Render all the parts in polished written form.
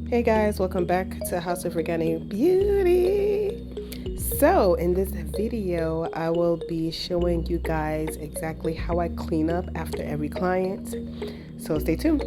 Hey guys, welcome back to House of Organic Beauty. So in this video, I will be showing you guys exactly how I clean up after every client. So stay tuned.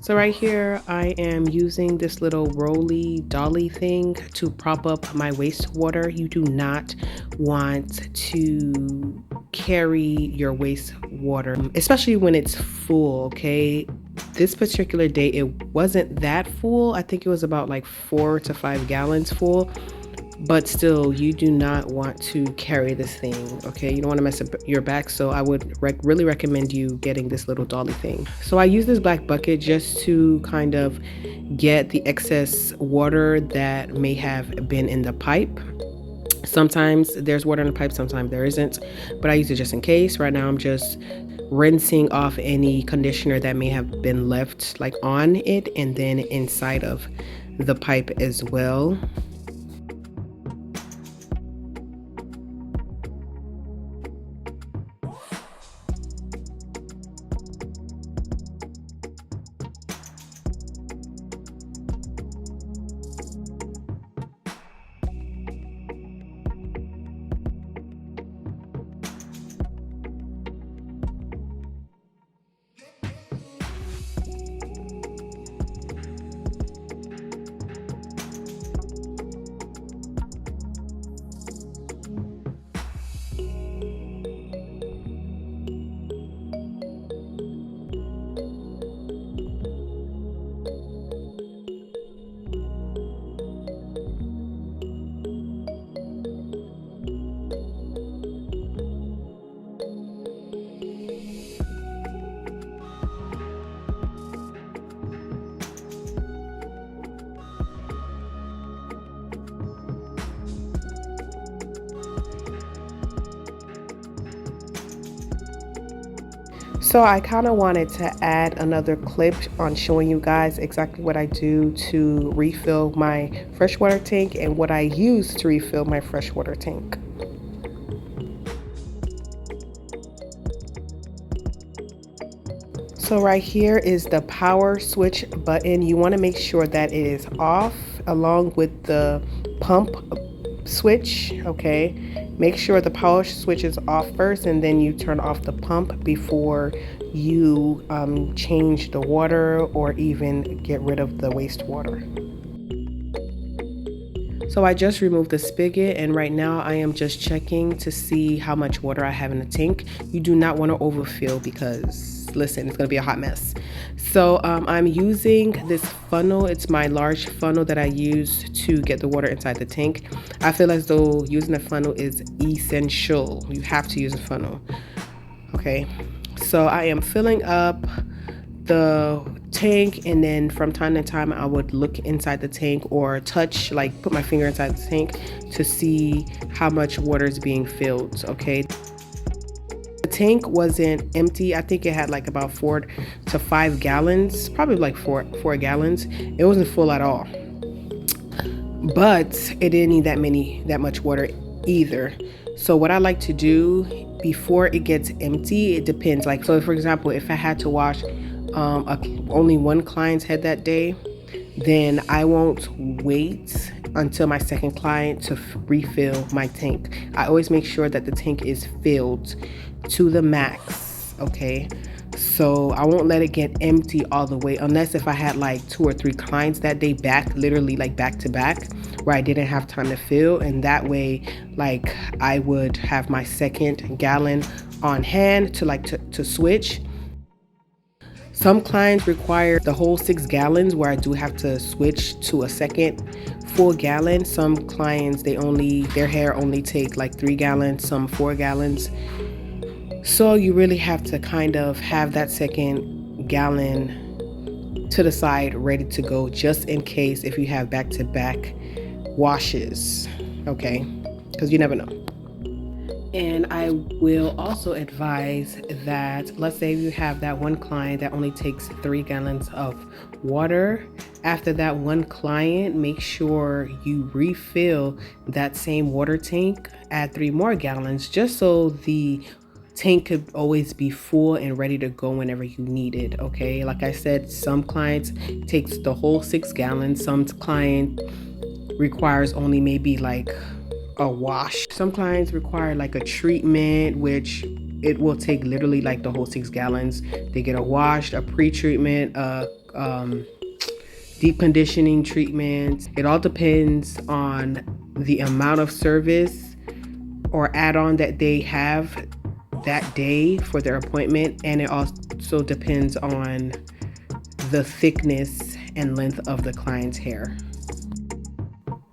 So right here, I am using this little roly dolly thing to prop up my wastewater. You do not want to carry your wastewater, especially when it's full, okay? This particular day, it wasn't that full. I think it was about like 4 to 5 gallons full. But still, you do not want to carry this thing, okay? You don't want to mess up your back, so I would really recommend you getting this little dolly thing. So I use this black bucket just to kind of get the excess water that may have been in the pipe. Sometimes there's water in the pipe, sometimes there isn't, but I use it just in case. Right now I'm just rinsing off any conditioner that may have been left like on it and then inside of the pipe as well. So I kind of wanted to add another clip on showing you guys exactly what I do to refill my freshwater tank and what I use to refill my freshwater tank. So right here is the power switch button. You want to make sure that it is off along with the pump switch, okay? Make sure the power switch is off first and then you turn off the pump before you change the water or even get rid of the wastewater. So I just removed the spigot and right now I am just checking to see how much water I have in the tank. You do not want to overfill because listen, it's going to be a hot mess. So I'm using this funnel. It's my large funnel that I use to get the water inside the tank. I feel as though using a funnel is essential. You have to use a funnel. Okay, so I am filling up the tank and then from time to time I would look inside the tank or touch, like put my finger inside the tank to see how much water is being filled. Okay, the tank wasn't empty. I think it had like about 4 to 5 gallons, probably like four gallons. It wasn't full at all, but it didn't need that much water either. So what I like to do before it gets empty, it depends. Like, so for example, if I had to wash only one client's head that day, then I won't wait until my second client to refill my tank. I always make sure that the tank is filled to the max, okay? So I won't let it get empty all the way unless if I had like 2 or 3 clients that day literally like back to back where I didn't have time to fill, and that way like I would have my second gallon on hand to switch. Some clients require the whole 6 gallons where I do have to switch to a second full gallon. Some clients, their hair only take like 3 gallons, some 4 gallons. So you really have to kind of have that second gallon to the side ready to go just in case if you have back-to-back washes, okay? Because you never know. And I will also advise that, let's say you have that one client that only takes 3 gallons of water, After that one client, make sure you refill that same water tank, add 3 more gallons, just so the tank could always be full and ready to go whenever you need it. Okay, like I said, some clients takes the whole 6 gallons, some client requires only maybe like a wash. Some clients require like a treatment, which it will take literally like the whole 6 gallons. They get a wash, a pre-treatment, deep conditioning treatment. It all depends on the amount of service or add-on that they have that day for their appointment, and it also depends on the thickness and length of the client's hair.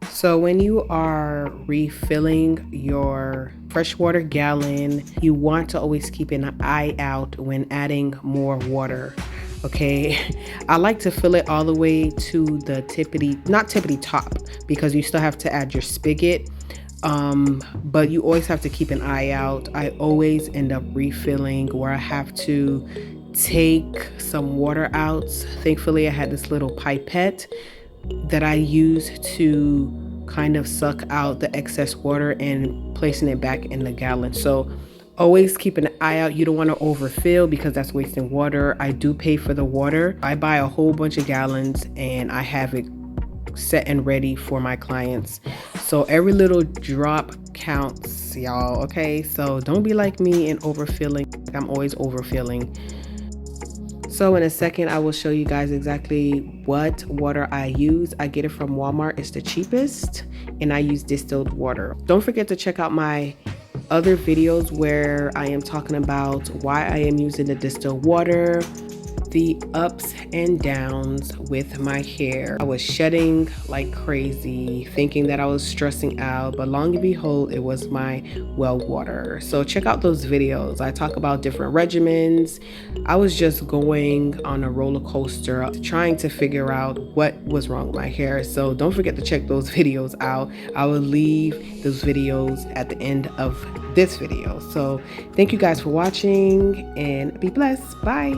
So when you are refilling your freshwater gallon, you want to always keep an eye out when adding more water. Okay, I like to fill it all the way to the not tippity top, because you still have to add your spigot. But you always have to keep an eye out. I always end up refilling where I have to take some water out. Thankfully, I had this little pipette that I use to kind of suck out the excess water and placing it back in the gallon. So always keep an eye out. You don't want to overfill because that's wasting water. I do pay for the water. I buy a whole bunch of gallons and I have it set and ready for my clients. So every little drop counts, y'all. Okay, so don't be like me and overfilling. I'm always overfilling. So in a second, I will show you guys exactly what water I use. I get it from Walmart. It's the cheapest, and I use distilled water. Don't forget to check out my other videos where I am talking about why I am using the distilled water, the ups and downs with my hair. I was shedding like crazy, thinking that I was stressing out, but long and behold, it was my well water. So check out those videos. I talk about different regimens. I was just going on a roller coaster trying to figure out what was wrong with my hair. So don't forget to check those videos out. I will leave those videos at the end of this video. So thank you guys for watching and be blessed. Bye.